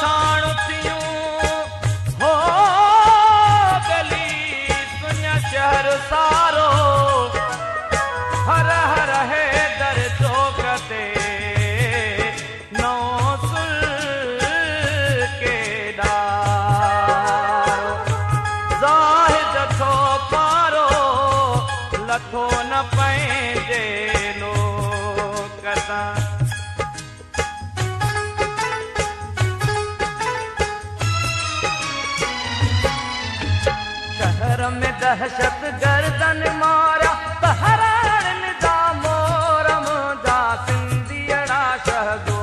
साण थियूं हो गली सुञा शहर सारो हर हर है दर चौक ते नौ सुल के डारो ज़ाहिद थो पारो लथो न पंहिंजे लोक तां शहर में दहशत गर्दन मारा बहरान जा मोरम जा सिंधियड़ा शहगो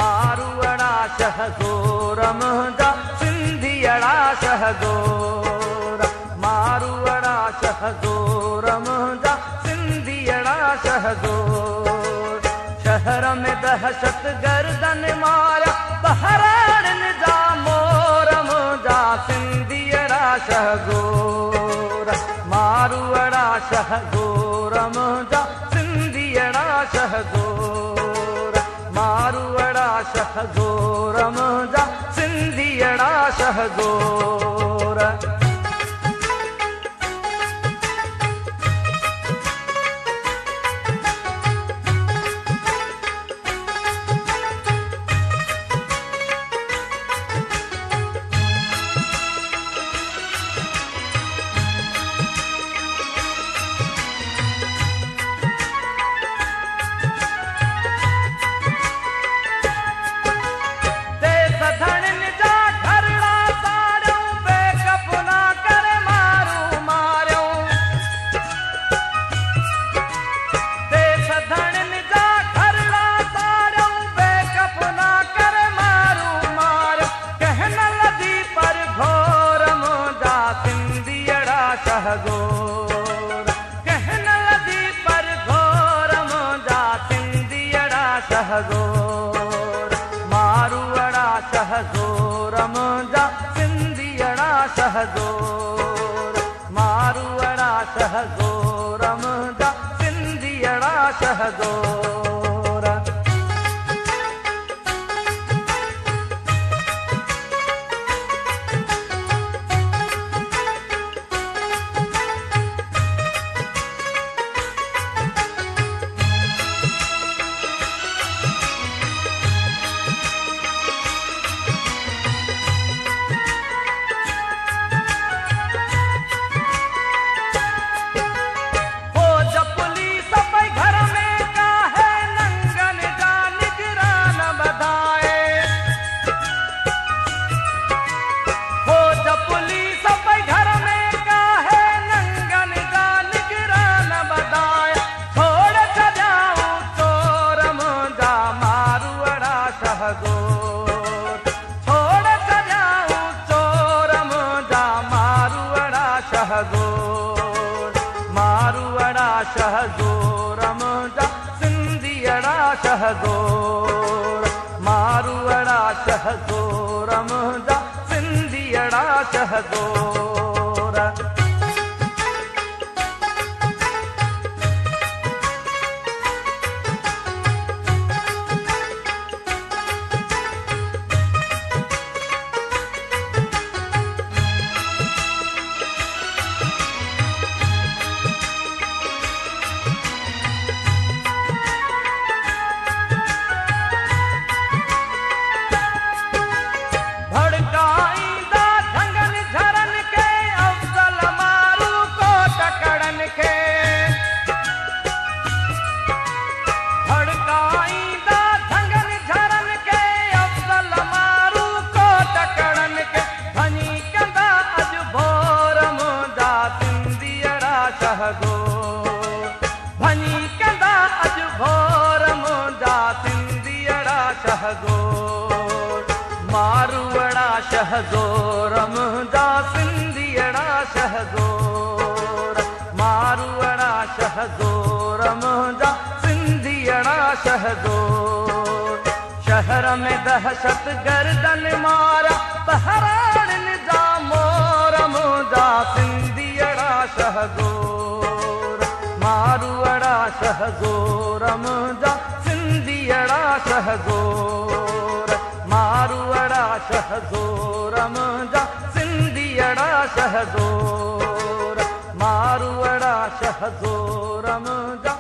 मारूअड़ा शहगोरम जा सिंधियड़ा शहगोर मारूअड़ा शहगोरम जा सिंधियड़ा शहगोर शहर में दहशत गर्दन मारा बहरान जा मोरम जा सिंधियड़ा शहगोर मारूअड़ा शहगोरम जा सिंधियड़ा शहगोर मारूअड़ा शहगोरम जा सिंधियड़ा शहगोर शहगोर कहन लदी पर घोरम जा सिंधियड़ा शहगोर मारूअड़ा शहगोरम जा सिंधियड़ा शहगोर मारूअड़ा शहगोरम जा सिंधियड़ा शहगोर शहगोर मारूअड़ा शहगोरम जा सिंधियड़ा शहगोर मारूअड़ा शहगोरम जा सिंधियड़ा शहगोर शहगोर मारूअड़ा शहगोरम जा सिंधियड़ा शहगोर मारूअड़ा शहगोरम जा सिंधियड़ा शहगोर शहर में दहशत गर्दन मारा बहरान जा मोरम जा सिंधियड़ा शहगोर मारूअड़ा शहगोरम जा सिंधियड़ा शहगोर मारू शहज़ोरम जा सिंधियड़ा शहज़ोर मारुअड़ा शहज़ोरम जा